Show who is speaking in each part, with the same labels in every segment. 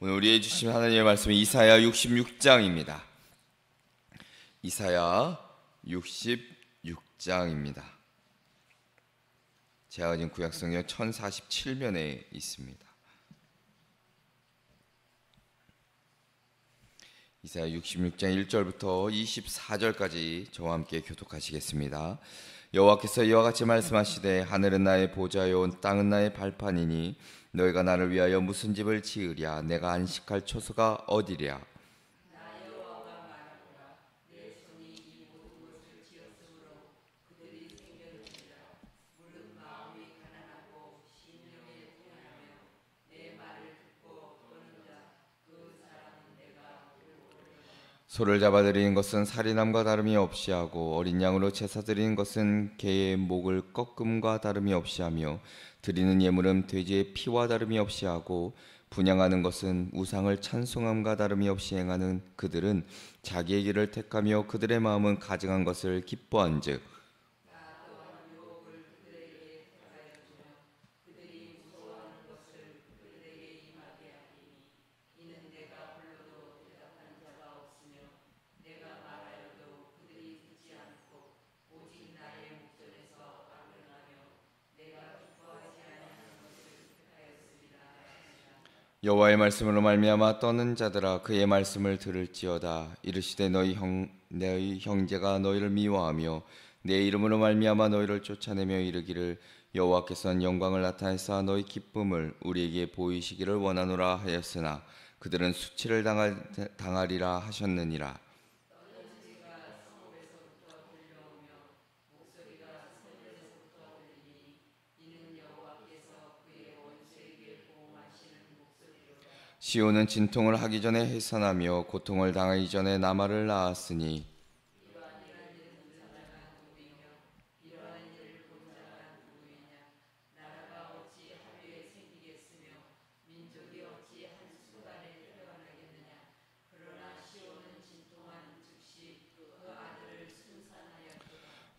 Speaker 1: 오늘 우리의 주신 하나님의 말씀은 이사야 66장입니다. 이사야 66장입니다. 제가 가진 구약성경 1047면에 있습니다. 이사야 66장 1절부터 24절까지 저와 함께 교독하시겠습니다. 여호와께서 이와 같이 말씀하시되 하늘은 나의 보좌요 땅은 나의 발판이니 너희가 나를 위하여 무슨 집을 지으랴. 내가 안식할 처소가 어디랴. 소를 잡아들이는 것은 살인함과 다름이 없이 하고 어린 양으로 제사 드리는 것은 개의 목을 꺾음과 다름이 없이 하며 드리는 예물은 돼지의 피와 다름이 없이 하고 분향하는 것은 우상을 찬송함과 다름이 없이 행하는 그들은 자기의 길을 택하며 그들의 마음은 가증한 것을 기뻐한즉 여호와의 말씀으로 말미암아 떠는 자들아 그의 말씀을 들을지어다. 이르시되 너희 형제가 너희를 미워하며 내 이름으로 말미암아 너희를 쫓아내며 이르기를 여호와께서는 영광을 나타내사 너희 기쁨을 우리에게 보이시기를 원하노라 하였으나 그들은 수치를 당하리라 하셨느니라. 시온은 진통을 하기 전에 해산하며 고통을 당하기 전에 나말을 낳았으니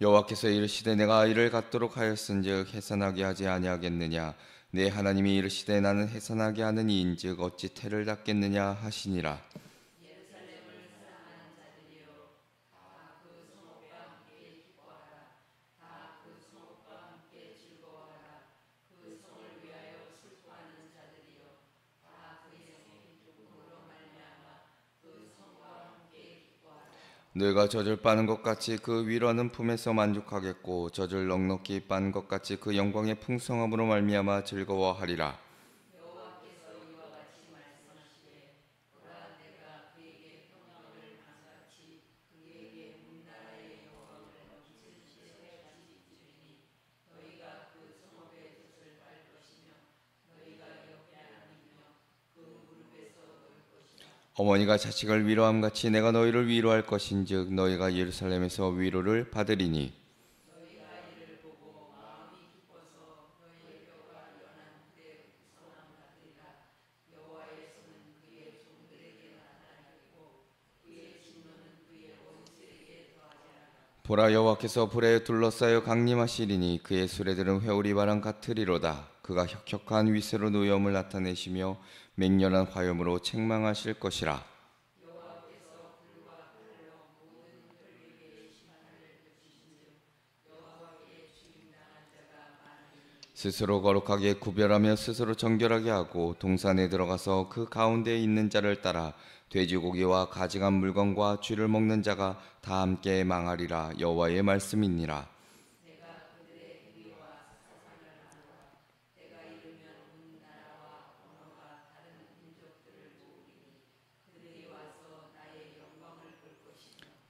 Speaker 1: 여호와께서 이르시되 내가 아이를 갖도록 하였은즉 해산하게 하지 아니하겠느냐. 내 하나님이 이르시되 나는 해산하게 하는 이인즉 어찌 태를 닫겠느냐 하시니라. 너희가 젖을 빠는 것 같이 그 위로하는 품에서 만족하겠고 젖을 넉넉히 빤 것 같이 그 영광의 풍성함으로 말미암아 즐거워하리라. 어머니가 자식을 위로함 같이 내가 너희를 위로할 것인즉 너희가 예루살렘에서 위로를 받으리니 보라 여호와께서 불에 둘러싸여 강림하시리니 그의 수레들은 회오리 바람 같으리로다. 그가 혁혁한 위세로 노여움을 나타내시며 맹렬한 화염으로 책망하실 것이라. 스스로 거룩하게 구별하며 스스로 정결하게 하고 동산에 들어가서 그 가운데에 있는 자를 따라 돼지고기와 가증한 물건과 쥐를 먹는 자가 다 함께 망하리라. 여호와의 말씀이니라.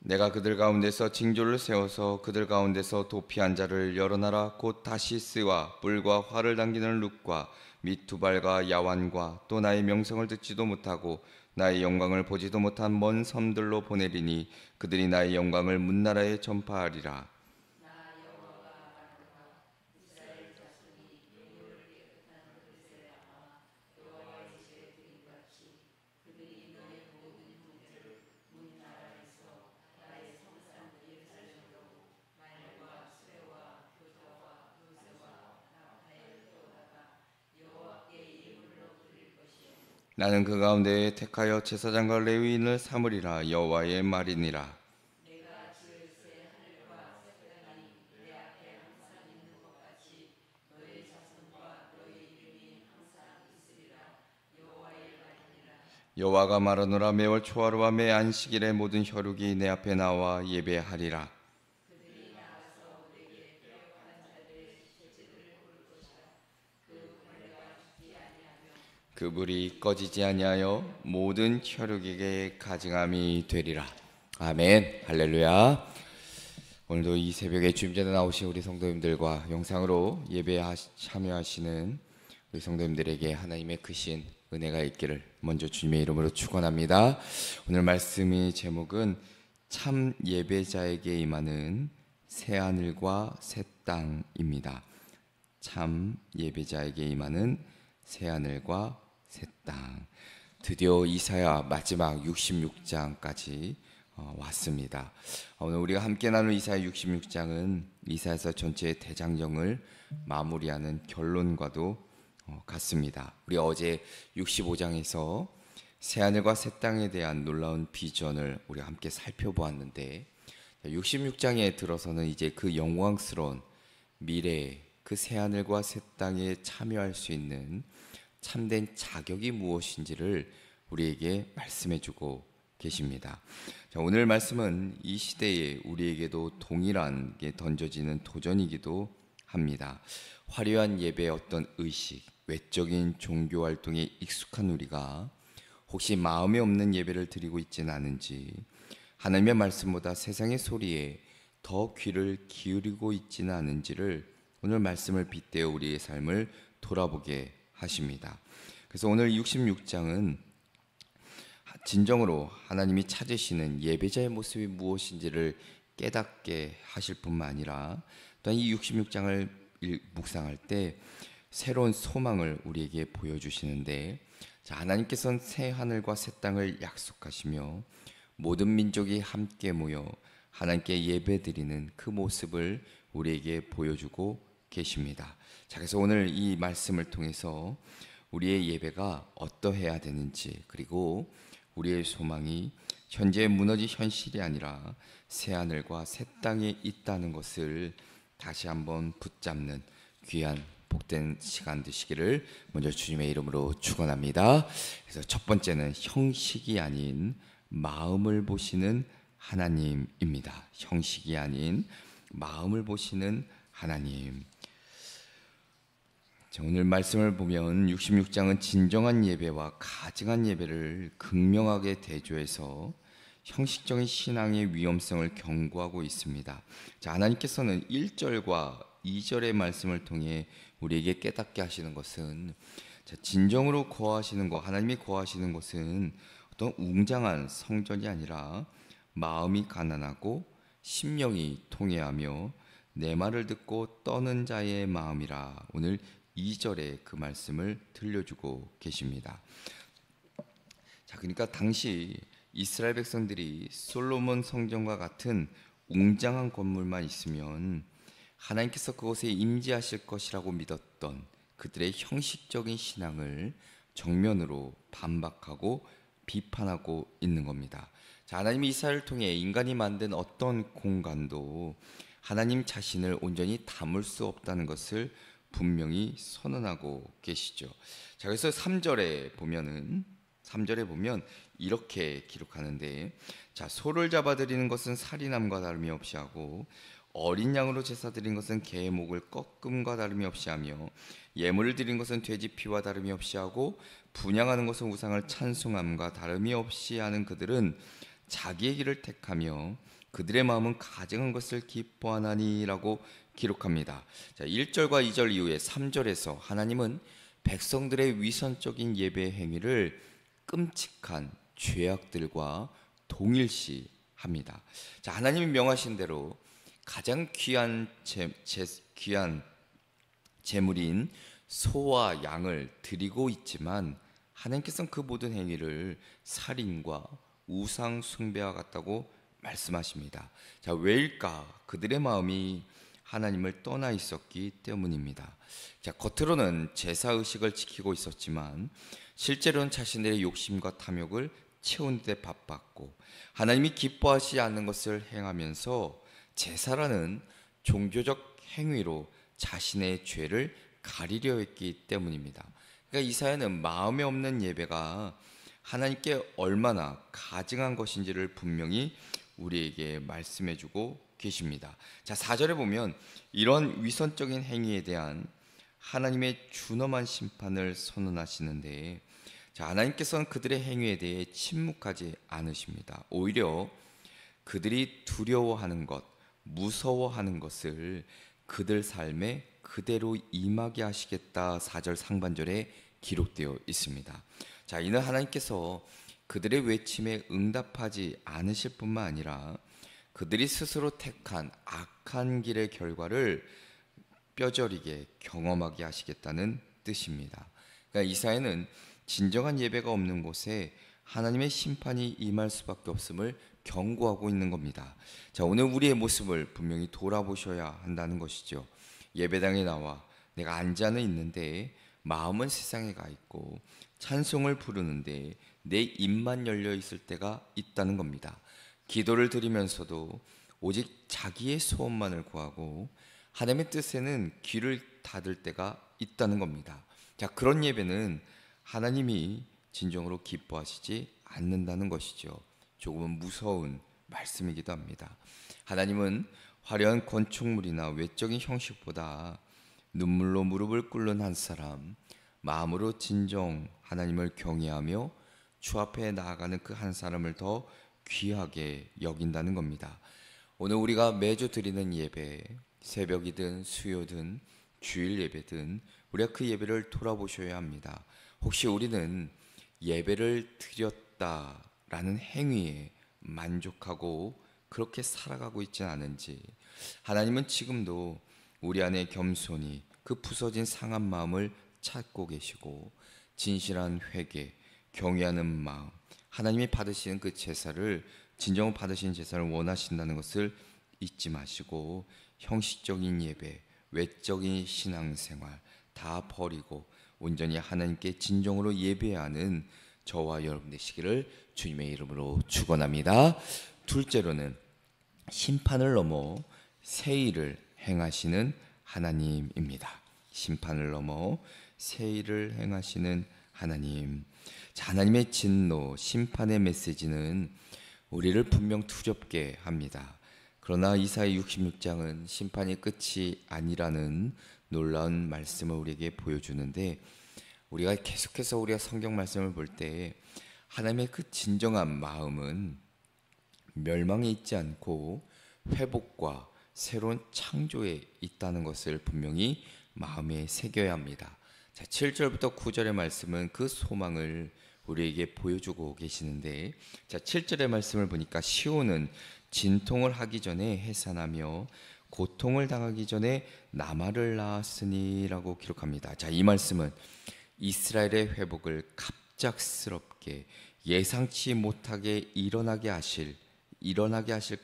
Speaker 1: 내가 그들 가운데서 징조를 세워서 그들 가운데서 도피한 자를 여러 나라 곧 다시스와 뿔과 활을 당기는 룩과 및 두발과 야완과 또 나의 명성을 듣지도 못하고 나의 영광을 보지도 못한 먼 섬들로 보내리니 그들이 나의 영광을 문나라에 전파하리라. 나는 그 가운데 택하여 제사장과 레위인을 삼으리라. 여호와의 말이니라. 여호와가 말하노라. 매월 초하루와 매 안식일에 모든 혈육이 내 앞에 나와 예배하리라. 그 불이 꺼지지 아니하여 모든 혈육에게 가증함이 되리라. 아멘. 할렐루야. 오늘도 이 새벽에 주임전에 나오신 우리 성도님들과 영상으로 예배에 참여하시는 우리 성도님들에게 하나님의 크신 은혜가 있기를 먼저 주님의 이름으로 축원합니다. 오늘 말씀의 제목은 참 예배자에게 임하는 새 하늘과 새 땅입니다. 참 예배자에게 임하는 새 하늘과 새 땅. 드디어 이사야 마지막 66장까지 왔습니다. 오늘 우리가 함께 나눌 이사야 66장은 이사야서 전체의 대장정을 마무리하는 결론과도 같습니다. 우리 어제 65장에서 새하늘과 새 땅에 대한 놀라운 비전을 우리가 함께 살펴보았는데 66장에 들어서는 이제 그 영광스러운 미래에 그 새하늘과 새 땅에 참여할 수 있는 참된 자격이 무엇인지를 우리에게 말씀해주고 계십니다. 자, 오늘 말씀은 이 시대에 우리에게도 동일한 게 던져지는 도전이기도 합니다. 화려한 예배의 어떤 의식, 외적인 종교 활동에 익숙한 우리가 혹시 마음에 없는 예배를 드리고 있지는 않은지, 하나님의 말씀보다 세상의 소리에 더 귀를 기울이고 있지는 않은지를 오늘 말씀을 빗대어 우리의 삶을 돌아보게 하십니다. 그래서 오늘 66장은 진정으로 하나님이 찾으시는 예배자의 모습이 무엇인지를 깨닫게 하실 뿐만 아니라 또한 이 66장을 묵상할 때 새로운 소망을 우리에게 보여주시는데, 자, 하나님께서는 새 하늘과 새 땅을 약속하시며 모든 민족이 함께 모여 하나님께 예배드리는 그 모습을 우리에게 보여주고 계십니다. 자, 그래서 오늘 이 말씀을 통해서 우리의 예배가 어떠해야 되는지, 그리고 우리의 소망이 현재 무너진 현실이 아니라 새 하늘과 새 땅에 있다는 것을 다시 한번 붙잡는 귀한 복된 시간 되시기를 먼저 주님의 이름으로 축원합니다. 그래서 첫 번째는 형식이 아닌 마음을 보시는 하나님입니다. 형식이 아닌 마음을 보시는 하나님. 자, 오늘 말씀을 보면 66장은 진정한 예배와 가증한 예배를 극명하게 대조해서 형식적인 신앙의 위험성을 경고하고 있습니다. 자, 하나님께서는 1절과 2절의 말씀을 통해 우리에게 깨닫게 하시는 것은, 자, 진정으로 거하시는 것, 하나님이 거하시는 것은 어떤 웅장한 성전이 아니라 마음이 가난하고 심령이 통회하며 내 말을 듣고 떠는 자의 마음이라. 오늘 2절에 그 말씀을 들려주고 계십니다. 자, 그러니까 당시 이스라엘 백성들이 솔로몬 성전과 같은 웅장한 건물만 있으면 하나님께서 그곳에 임재하실 것이라고 믿었던 그들의 형식적인 신앙을 정면으로 반박하고 비판하고 있는 겁니다. 자, 하나님이 이스라엘을 통해 인간이 만든 어떤 공간도 하나님 자신을 온전히 담을 수 없다는 것을 분명히 선언하고 계시죠. 자, 그래서 3절에 보면 이렇게 기록하는데, 자, 소를 잡아드리는 것은 살인함과 다름이 없이 하고 어린 양으로 제사 드린 것은 개의 목을 꺾음과 다름이 없이 하며 예물을 드린 것은 돼지 피와 다름이 없이 하고 분향하는 것은 우상을 찬송함과 다름이 없이 하는 그들은 자기의 길을 택하며 그들의 마음은 가증한 것을 기뻐하나니라고 기록합니다. 자, 1절과 2절 이후에 3절에서 하나님은 백성들의 위선적인 예배 행위를 끔찍한 죄악들과 동일시합니다. 자, 하나님이 명하신 대로 가장 귀한 제물인 소와 양을 드리고 있지만 하나님께서는 그 모든 행위를 살인과 우상 숭배와 같다고 말씀하십니다. 자, 왜일까? 그들의 마음이 하나님을 떠나 있었기 때문입니다. 자, 겉으로는 제사 의식을 지키고 있었지만 실제로는 자신들의 욕심과 탐욕을 채우는 데 바빴고 하나님이 기뻐하시지 않는 것을 행하면서 제사라는 종교적 행위로 자신의 죄를 가리려 했기 때문입니다. 그러니까 이사야는 마음에 없는 예배가 하나님께 얼마나 가증한 것인지를 분명히 우리에게 말씀해주고 계십니다. 자, 4절에 보면 이런 위선적인 행위에 대한 하나님의 준엄한 심판을 선언하시는데, 자, 하나님께서는 그들의 행위에 대해 침묵하지 않으십니다. 오히려 그들이 두려워하는 것, 무서워하는 것을 그들 삶에 그대로 임하게 하시겠다. 4절 상반절에 기록되어 있습니다. 자, 이는 하나님께서 그들의 외침에 응답하지 않으실 뿐만 아니라 그들이 스스로 택한 악한 길의 결과를 뼈저리게 경험하게 하시겠다는 뜻입니다. 그러니까 이사야는 진정한 예배가 없는 곳에 하나님의 심판이 임할 수밖에 없음을 경고하고 있는 겁니다. 자, 오늘 우리의 모습을 분명히 돌아보셔야 한다는 것이죠. 예배당에 나와 내가 앉아는 있는데 마음은 세상에 가 있고 찬송을 부르는데 내 입만 열려 있을 때가 있다는 겁니다. 기도를 드리면서도 오직 자기의 소원만을 구하고 하나님의 뜻에는 귀를 닫을 때가 있다는 겁니다. 자, 그런 예배는 하나님이 진정으로 기뻐하시지 않는다는 것이죠. 조금은 무서운 말씀이기도 합니다. 하나님은 화려한 건축물이나 외적인 형식보다 눈물로 무릎을 꿇는 한 사람, 마음으로 진정 하나님을 경외하며 주 앞에 나아가는 그 한 사람을 더 귀하게 여긴다는 겁니다. 오늘 우리가 매주 드리는 예배, 새벽이든 수요든 주일 예배든 우리가 그 예배를 돌아보셔야 합니다. 혹시 우리는 예배를 드렸다라는 행위에 만족하고 그렇게 살아가고 있지는 않은지, 하나님은 지금도 우리 안에 겸손히 그 부서진 상한 마음을 찾고 계시고 진실한 회개, 경외하는 마음, 하나님이 받으시는 그 제사를, 진정 받으신 제사를 원하신다는 것을 잊지 마시고 형식적인 예배, 외적인 신앙생활 다 버리고 온전히 하나님께 진정으로 예배하는 저와 여러분 되시기를 주님의 이름으로 축원합니다. 둘째로는 심판을 넘어 새 일을 행하시는 하나님입니다. 심판을 넘어 새 일을 행하시는 하나님. 자, 하나님의 진노, 심판의 메시지는 우리를 분명 두렵게 합니다. 그러나 이사야 66장은 심판이 끝이 아니라는 놀라운 말씀을 우리에게 보여주는데, 우리가 계속해서 우리가 성경 말씀을 볼 때 하나님의 그 진정한 마음은 멸망에 있지 않고 회복과 새로운 창조에 있다는 것을 분명히 마음에 새겨야 합니다. 자, 7절부터 9절의 말씀은 그 소망을 우리에게 보여주고 계시는데, 자, 7절의 말씀을 보니까 시온은 진통을 하기 전에 해산하며 고통을 당하기 전에 나말을 낳았으니라고 기록합니다. 자, 이 말씀은 이스라엘의 회복을 갑작스럽게 예상치 못하게 일어나게 하실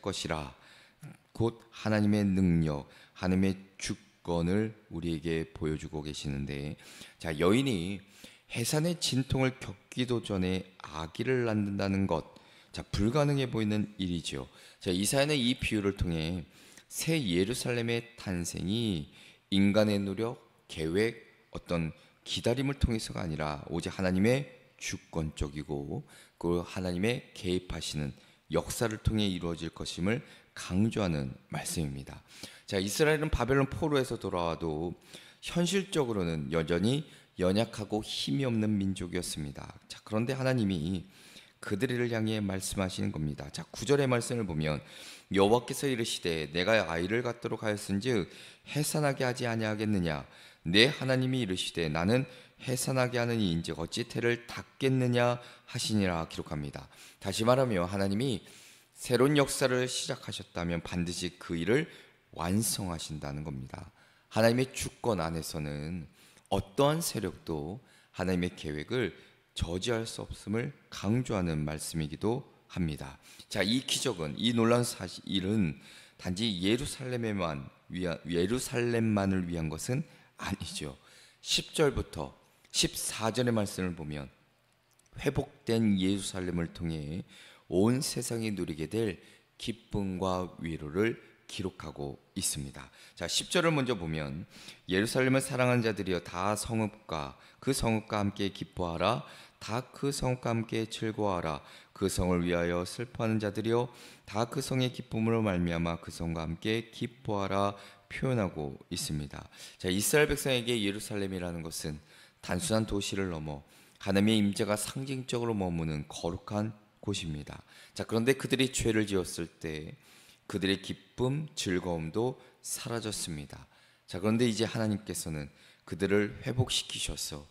Speaker 1: 것이라, 곧 하나님의 능력, 하나님의 주권을 우리에게 보여주고 계시는데, 자, 여인이 해산의 진통을 겪기도 전에 아기를 낳는다는 것, 자, 불가능해 보이는 일이죠. 자, 이사야는 이 비유를 통해 새 예루살렘의 탄생이 인간의 노력, 계획, 어떤 기다림을 통해서가 아니라 오직 하나님의 주권적이고 그 하나님의 개입하시는 역사를 통해 이루어질 것임을 강조하는 말씀입니다. 자, 이스라엘은 바벨론 포로에서 돌아와도 현실적으로는 여전히 연약하고 힘이 없는 민족이었습니다. 자, 그런데 하나님이 그들을 향해 말씀하시는 겁니다. 자, 9절의 말씀을 보면 여호와께서 이르시되 내가 아이를 갖도록 하였은즉 해산하게 하지 아니하겠느냐, 내 하나님이 이르시되 나는 해산하게 하는 이인즉 어찌 태를 닫겠느냐 하시니라 기록합니다. 다시 말하면 하나님이 새로운 역사를 시작하셨다면 반드시 그 일을 완성하신다는 겁니다. 하나님의 주권 안에서는 어떠한 세력도 하나님의 계획을 저지할 수 없음을 강조하는 말씀이기도 합니다. 자, 이 기적은, 이 놀라운 사실은 단지 예루살렘에만 예루살렘만을 위한 것은 아니죠. 10절부터 14절의 말씀을 보면 회복된 예루살렘을 통해 온 세상이 누리게 될 기쁨과 위로를 기록하고 있습니다. 자, 10절을 먼저 보면 예루살렘을 사랑하는 자들이여 다 성읍과 그 성읍과 함께 기뻐하라. 다 그 성읍과 함께 즐거워하라. 그 성을 위하여 슬퍼하는 자들이여 다 그 성의 기쁨으로 말미암아 그 성과 함께 기뻐하라 표현하고 있습니다. 자, 이스라엘 백성에게 예루살렘이라는 것은 단순한 도시를 넘어 하나님의 임재가 상징적으로 머무는 거룩한 곳입니다. 자, 그런데 그들이 죄를 지었을 때 그들의 기쁨, 즐거움도 사라졌습니다. 자, 그런데 이제 하나님께서는 그들을 회복시키셔서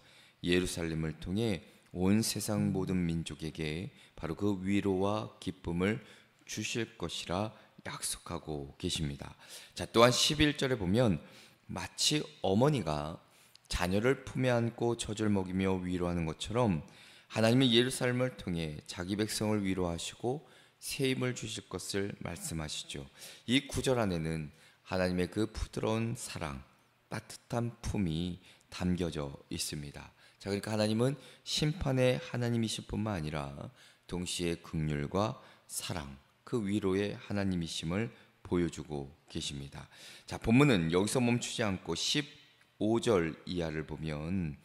Speaker 1: 예루살렘을 통해 온 세상 모든 민족에게 바로 그 위로와 기쁨을 주실 것이라 약속하고 계십니다. 자, 또한 11절에 보면 마치 어머니가 자녀를 품에 안고 젖을 먹이며 위로하는 것처럼 하나님이 예루살렘을 통해 자기 백성을 위로하시고 새 힘을 주실 것을 말씀하시죠. 이 구절 안에는 하나님의 그 부드러운 사랑, 따뜻한 품이 담겨져 있습니다. 자, 그러니까 하나님은 심판의 하나님이실 뿐만 아니라 동시에 긍휼과 사랑, 그 위로의 하나님이심을 보여주고 계십니다. 자, 본문은 여기서 멈추지 않고 15절 이하를 보면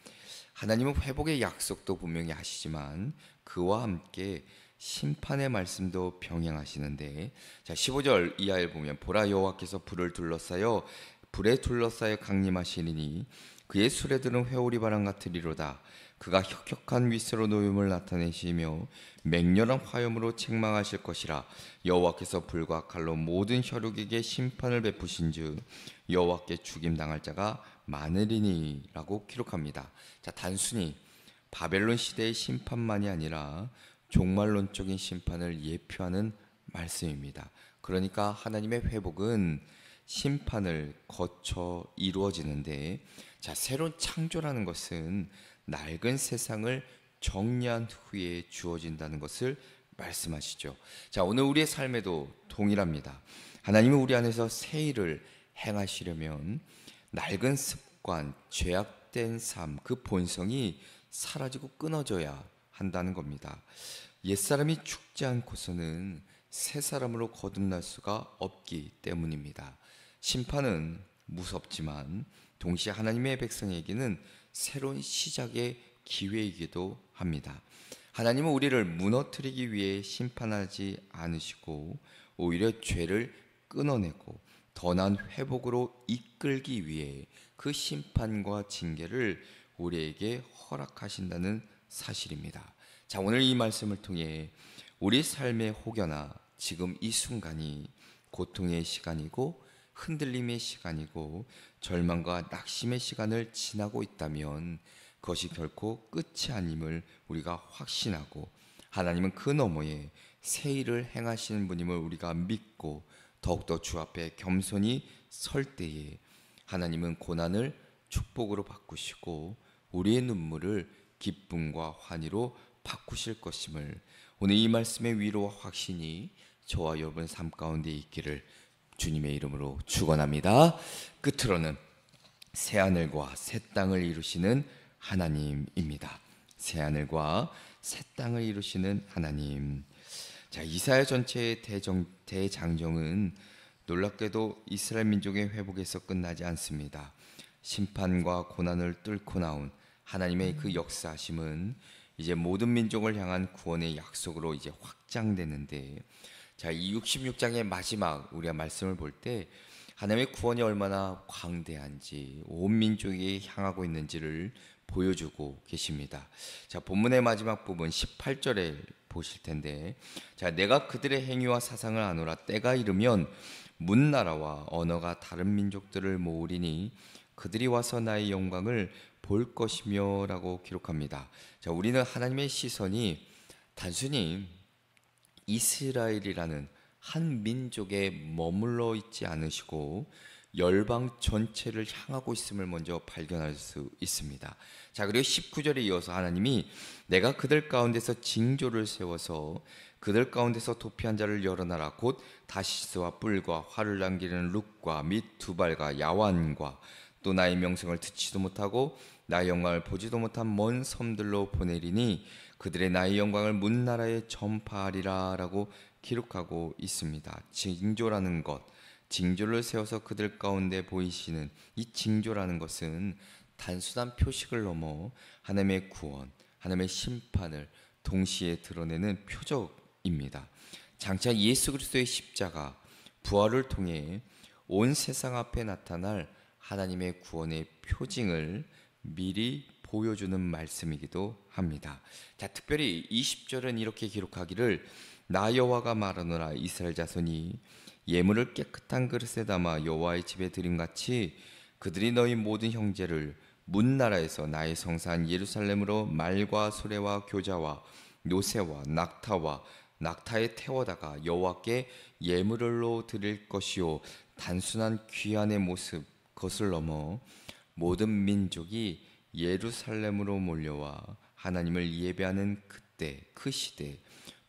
Speaker 1: 하나님은 회복의 약속도 분명히 하시지만 그와 함께 심판의 말씀도 병행하시는데, 자, 15절 이하에 보면 보라 여호와께서 불에 둘러싸여 강림하시리니 그의 수레들은 회오리 바람 같으리로다. 그가 혁혁한 윗으로 노임을 나타내시며 맹렬한 화염으로 책망하실 것이라. 여호와께서 불과 칼로 모든 혈육에게 심판을 베푸신즉 여호와께 죽임 당할 자가 많으리니라고 기록합니다. 자, 단순히 바벨론 시대의 심판만이 아니라 종말론적인 심판을 예표하는 말씀입니다. 그러니까 하나님의 회복은 심판을 거쳐 이루어지는데, 자, 새로운 창조라는 것은 낡은 세상을 정리한 후에 주어진다는 것을 말씀하시죠. 자, 오늘 우리의 삶에도 동일합니다. 하나님은 우리 안에서 새 일을 행하시려면 낡은 습관, 죄악된 삶, 그 본성이 사라지고 끊어져야 한다는 겁니다. 옛사람이 죽지 않고서는 새 사람으로 거듭날 수가 없기 때문입니다. 심판은 무섭지만 동시에 하나님의 백성에게는 새로운 시작의 기회이기도 합니다. 하나님은 우리를 무너뜨리기 위해 심판하지 않으시고 오히려 죄를 끊어내고 더 나은 회복으로 이끌기 위해 그 심판과 징계를 우리에게 허락하신다는 사실입니다. 자, 오늘 이 말씀을 통해 우리 삶의 혹여나 지금 이 순간이 고통의 시간이고 흔들림의 시간이고 절망과 낙심의 시간을 지나고 있다면 그것이 결코 끝이 아님을 우리가 확신하고 하나님은 그 너머에 새 일을 행하시는 분임을 우리가 믿고 더욱더 주 앞에 겸손히 설 때에 하나님은 고난을 축복으로 바꾸시고 우리의 눈물을 기쁨과 환희로 바꾸실 것임을 오늘 이 말씀의 위로와 확신이 저와 여러분 삶 가운데 있기를 주님의 이름으로 축원합니다. 끝으로는 새 하늘과 새 땅을 이루시는 하나님입니다. 새 하늘과 새 땅을 이루시는 하나님. 자, 이사야 전체의 대장정은 놀랍게도 이스라엘 민족의 회복에서 끝나지 않습니다. 심판과 고난을 뚫고 나온 하나님의 그 역사하심은 이제 모든 민족을 향한 구원의 약속으로 이제 확장되는데, 자, 이 66장의 마지막 우리가 말씀을 볼 때 하나님의 구원이 얼마나 광대한지 온 민족에게 향하고 있는지를 보여주고 계십니다. 자, 본문의 마지막 부분 18절에 보실 텐데, 자, 내가 그들의 행위와 사상을 아노라. 때가 이르면 문나라와 언어가 다른 민족들을 모으리니 그들이 와서 나의 영광을 볼 것이며 라고 기록합니다. 자, 우리는 하나님의 시선이 단순히 이스라엘이라는 한 민족에 머물러 있지 않으시고 열방 전체를 향하고 있음을 먼저 발견할 수 있습니다. 자, 그리고 19절에 이어서 하나님이 내가 그들 가운데서 징조를 세워서 그들 가운데서 도피한 자를 열어놔라. 곧 다시스와 뿔과 활을 남기는 룩과 및 두발과 야완과 또 나의 명성을 듣지도 못하고 나의 영광을 보지도 못한 먼 섬들로 보내리니 그들의 나의 영광을 문 나라에 전파하리라 라고 기록하고 있습니다. 징조라는 것, 징조를 세워서 그들 가운데 보이시는 이 징조라는 것은 단순한 표식을 넘어 하나님의 구원, 하나님의 심판을 동시에 드러내는 표적입니다. 장차 예수 그리스도의 십자가, 부활을 통해 온 세상 앞에 나타날 하나님의 구원의 표징을 미리 보여주는 말씀이기도 합니다. 자, 특별히 20절은 이렇게 기록하기를 나 여호와가 말하노라. 이스라엘 자손이 예물을 깨끗한 그릇에 담아 여호와의 집에 드림같이 그들이 너희 모든 형제를 문 나라에서 나의 성산 예루살렘으로 말과 소래와 교자와 노새와 낙타와 낙타에 태워다가 여호와께 예물로 드릴 것이요 단순한 귀한의 모습 그것을 넘어 모든 민족이 예루살렘으로 몰려와 하나님을 예배하는 그때 그 시대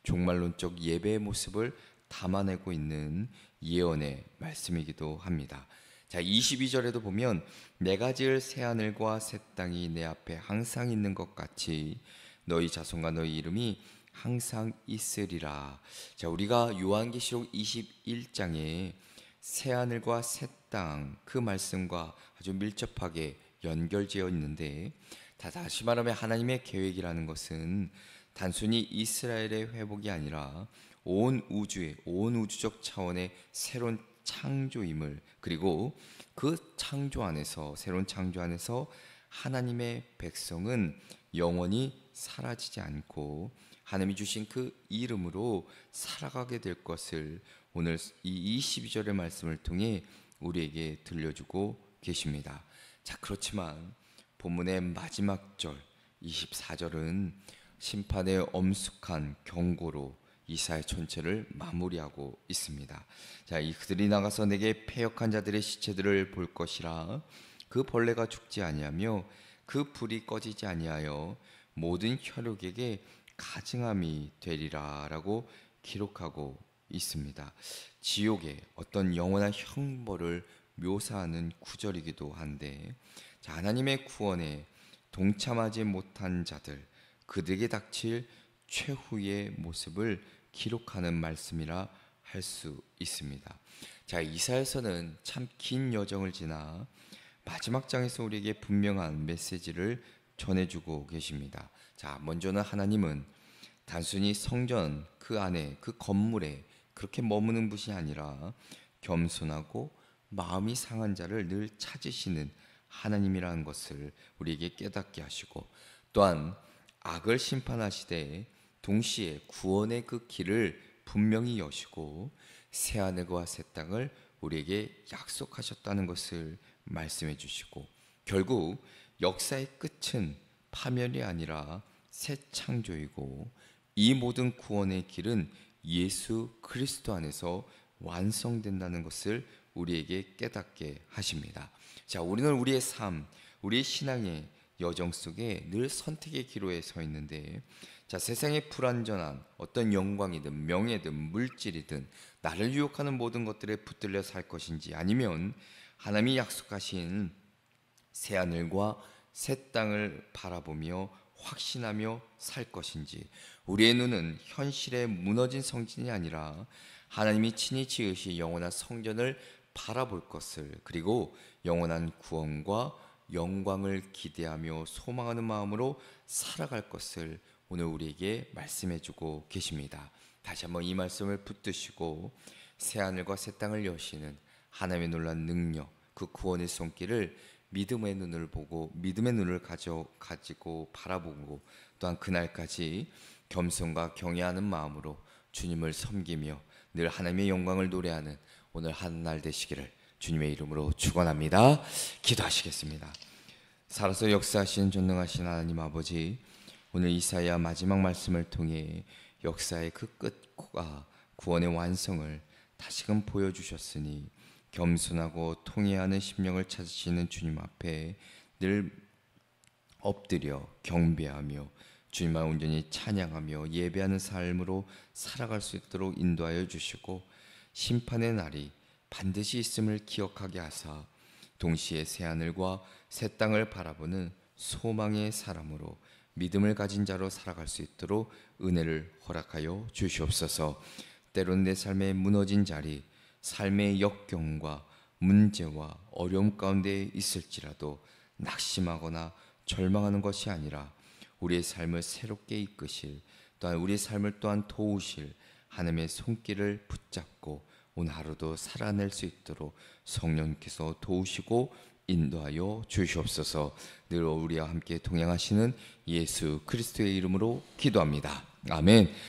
Speaker 1: 종말론적 예배의 모습을 담아내고 있는 예언의 말씀이기도 합니다. 자, 22절에도 보면 내가 지을 새 하늘과 새 땅이 내 앞에 항상 있는 것 같이 너희 자손과 너희 이름이 항상 있으리라. 자, 우리가 요한계시록 21장에 새 하늘과 새 땅 그 말씀과 아주 밀접하게 연결되어 있는데, 다시 말하면 하나님의 계획이라는 것은 단순히 이스라엘의 회복이 아니라 온 우주의 온 우주적 차원의 새로운 창조임을, 그리고 그 창조 안에서 새로운 창조 안에서 하나님의 백성은 영원히 사라지지 않고 하나님이 주신 그 이름으로 살아가게 될 것을 오늘 이 22절의 말씀을 통해 우리에게 들려주고 계십니다. 자, 그렇지만 본문의 마지막 절 24절은 심판의 엄숙한 경고로 이사야 전체를 마무리하고 있습니다. 자, 그들이 나가서 내게 패역한 자들의 시체들을 볼 것이라. 그 벌레가 죽지 아니하며 그 불이 꺼지지 아니하여 모든 혈육에게 가증함이 되리라라고 기록하고 있습니다. 지옥의 어떤 영원한 형벌을 묘사하는 구절이기도 한데, 자, 하나님의 구원에 동참하지 못한 자들, 그들에게 닥칠 최후의 모습을 기록하는 말씀이라 할 수 있습니다. 자, 이사야서는 참 긴 여정을 지나 마지막 장에서 우리에게 분명한 메시지를 전해주고 계십니다. 자, 먼저는 하나님은 단순히 성전 그 안에 그 건물에 그렇게 머무는 분이 아니라 겸손하고 마음이 상한 자를 늘 찾으시는 하나님이라는 것을 우리에게 깨닫게 하시고, 또한 악을 심판하시되 동시에 구원의 그 길을 분명히 여시고 새하늘과 새 땅을 우리에게 약속하셨다는 것을 말씀해 주시고, 결국 역사의 끝은 파멸이 아니라 새 창조이고 이 모든 구원의 길은 예수 그리스도 안에서 완성된다는 것을 우리에게 깨닫게 하십니다. 자, 우리는 우리의 삶, 우리의 신앙의 여정 속에 늘 선택의 기로에 서 있는데, 자, 세상의 불완전한 어떤 영광이든 명예든 물질이든 나를 유혹하는 모든 것들에 붙들려 살 것인지, 아니면 하나님이 약속하신 새 하늘과 새 땅을 바라보며 확신하며 살 것인지, 우리의 눈은 현실의 무너진 성전이 아니라 하나님이 친히 지으신 영원한 성전을 바라볼 것을, 그리고 영원한 구원과 영광을 기대하며 소망하는 마음으로 살아갈 것을 오늘 우리에게 말씀해 주고 계십니다. 다시 한번 이 말씀을 붙드시고 새하늘과 새 땅을 여시는 하나님의 놀라운 능력, 그 구원의 손길을 믿음의 눈을 보고 믿음의 눈을 가지고 바라보고, 또한 그날까지 겸손과 경외하는 마음으로 주님을 섬기며 늘 하나님의 영광을 노래하는 오늘 한 날 되시기를 주님의 이름으로 축원합니다. 기도하시겠습니다. 살아서 역사하시는 전능하신 하나님 아버지, 오늘 이사야 마지막 말씀을 통해 역사의 그 끝과 구원의 완성을 다시금 보여주셨으니 겸손하고 통회하는 심령을 찾으시는 주님 앞에 늘 엎드려 경배하며 주님만 온전히 찬양하며 예배하는 삶으로 살아갈 수 있도록 인도하여 주시고, 심판의 날이 반드시 있음을 기억하게 하사 동시에 새하늘과 새 땅을 바라보는 소망의 사람으로 믿음을 가진 자로 살아갈 수 있도록 은혜를 허락하여 주시옵소서. 때론 내 삶에 무너진 자리, 삶의 역경과 문제와 어려움 가운데 있을지라도 낙심하거나 절망하는 것이 아니라 우리의 삶을 새롭게 이끄실, 또한 우리의 삶을 또한 도우실 하나님의 손길을 붙잡고 오늘 하루도 살아낼 수 있도록 성령께서 도우시고 인도하여 주시옵소서. 늘 우리와 함께 동행하시는 예수 그리스도의 이름으로 기도합니다. 아멘.